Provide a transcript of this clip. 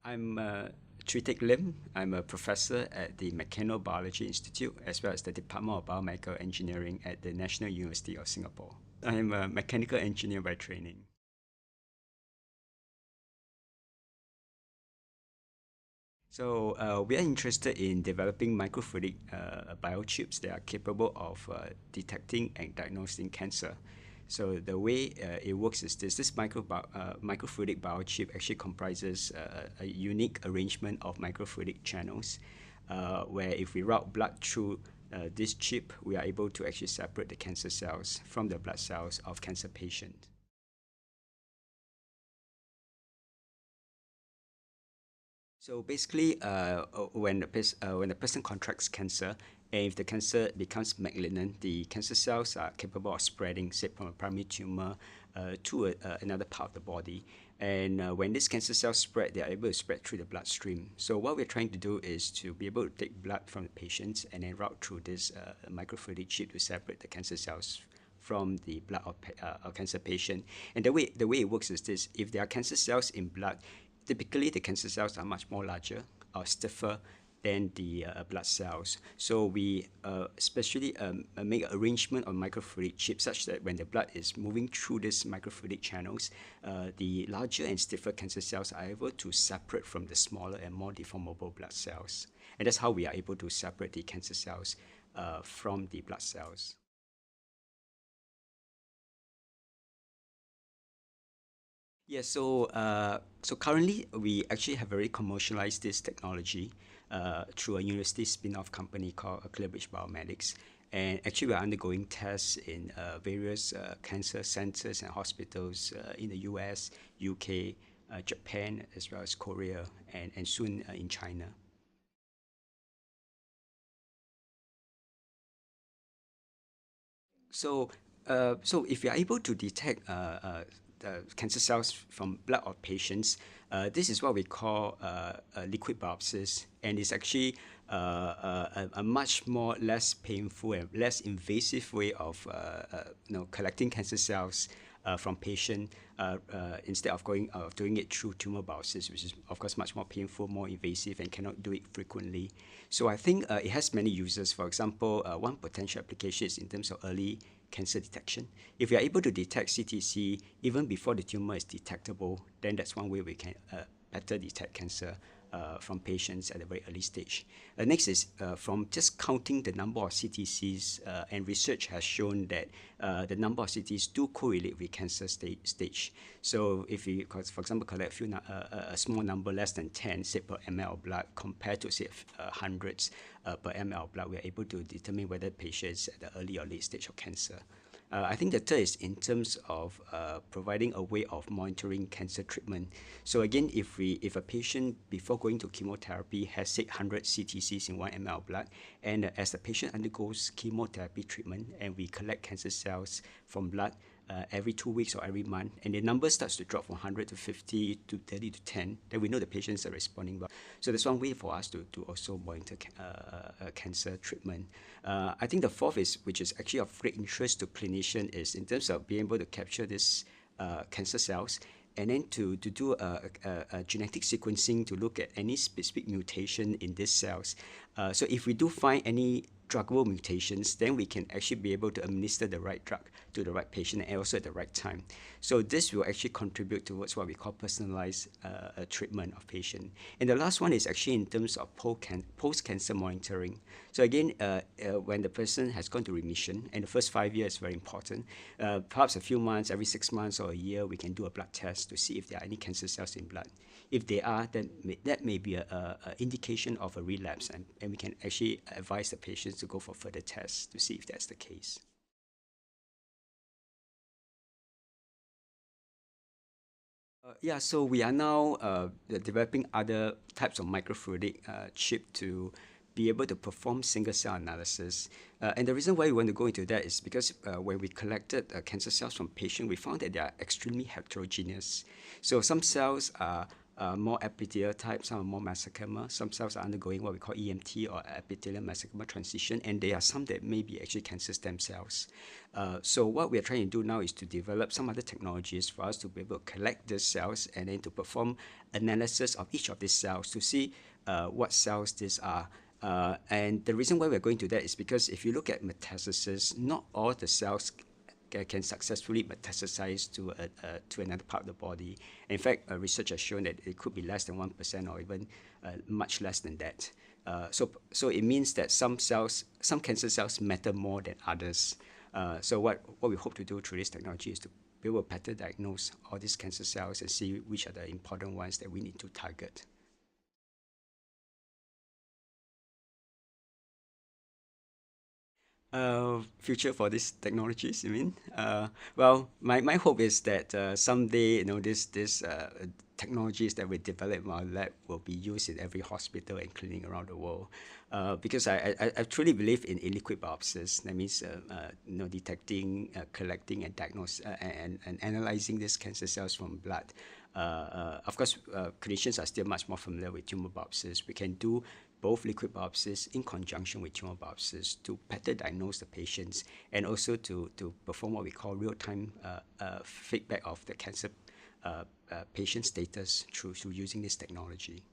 I'm Chwee Teck Lim. I'm a professor at the Mechanobiology Institute as well as the Department of Biomedical Engineering at the National University of Singapore. I'm a mechanical engineer by training. So we are interested in developing microfluidic biochips that are capable of detecting and diagnosing cancer. So the way it works is this microfluidic biochip actually comprises a unique arrangement of microfluidic channels where if we route blood through this chip, we are able to actually separate the cancer cells from the blood cells of cancer patient. So basically, when the person contracts cancer, and if the cancer becomes malignant, the cancer cells are capable of spreading, say, from a primary tumor to another part of the body. And when these cancer cells spread, they are able to spread through the bloodstream. So what we're trying to do is to be able to take blood from the patients and then route through this microfluidic chip to separate the cancer cells from the blood of a cancer patient. And the way it works is this: if there are cancer cells in blood, typically the cancer cells are much more larger or stiffer than the blood cells. So we especially make an arrangement of microfluidic chips such that when the blood is moving through these microfluidic channels, the larger and stiffer cancer cells are able to separate from the smaller and more deformable blood cells. And that's how we are able to separate the cancer cells from the blood cells. Yeah, so currently we actually have already commercialized this technology through a university spin-off company called Clearbridge Biomedics. And actually, we're undergoing tests in various cancer centers and hospitals in the US, UK, Japan, as well as Korea, and soon in China. So if you are able to detect the cancer cells from blood of patients, this is what we call liquid biopsies, and it's actually a much more less painful and less invasive way of collecting cancer cells from patient instead of doing it through tumor biopsies, which is of course much more painful, more invasive, and cannot do it frequently. So I think it has many uses. For example, one potential application is in terms of early cancer detection. If we are able to detect CTC even before the tumor is detectable, then that's one way we can better detect cancer from patients at a very early stage. Next is from just counting the number of CTCs, and research has shown that the number of CTCs do correlate with cancer stage. So if we, for example, collect a small number less than 10, say, per ml of blood, compared to, say, hundreds per ml of blood, we are able to determine whether the patient is at the early or late stage of cancer. I think the third is in terms of providing a way of monitoring cancer treatment. So again, if a patient before going to chemotherapy has, say, 100 CTCs in 1 ml of blood, and as the patient undergoes chemotherapy treatment, and we collect cancer cells from blood every 2 weeks or every month, and the number starts to drop from 100 to 50 to 30 to 10, then we know the patients are responding well. So that's one way for us to also monitor cancer treatment. I think the fourth is, which is actually of great interest to clinician, is in terms of being able to capture these cancer cells and then to do a genetic sequencing to look at any specific mutation in these cells. So if we do find any druggable mutations, then we can actually be able to administer the right drug to the right patient and also at the right time. So this will actually contribute towards what we call personalized treatment of patient. And the last one is actually in terms of post-cancer monitoring. So again, when the person has gone to remission, and the first 5 years is very important, perhaps a few months, every 6 months or a year, we can do a blood test to see if there are any cancer cells in blood. If they are, then that may be an indication of a relapse, and we can actually advise the patients to go for further tests to see if that's the case. Yeah, so we are now developing other types of microfluidic chip to be able to perform single cell analysis. And the reason why we want to go into that is because when we collected cancer cells from patients, we found that they are extremely heterogeneous. So some cells are more epithelial types, some are more mesenchymal. Some cells are undergoing what we call EMT or epithelial mesenchymal transition, and there are some that may be actually cancer stem cells. So what we are trying to do now is to develop some other technologies for us to be able to collect these cells and then to perform analysis of each of these cells to see what cells these are. And the reason why we're going to that is because if you look at metastasis, not all the cells can successfully metastasize to another part of the body. In fact, research has shown that it could be less than 1% or even much less than that. So it means that some cancer cells matter more than others. So what we hope to do through this technology is to be able to better diagnose all these cancer cells and see which are the important ones that we need to target. Future for these technologies, you mean? Well, my hope is that someday, this technologies that we develop in our lab will be used in every hospital and clinic around the world. Because I truly believe in liquid biopsies. That means, detecting, collecting, and diagnose and analyzing these cancer cells from blood. Of course, clinicians are still much more familiar with tumor biopsies. We can do both liquid biopsies in conjunction with tumor biopsies to better diagnose the patients and also to perform what we call real-time feedback of the cancer patient status through using this technology.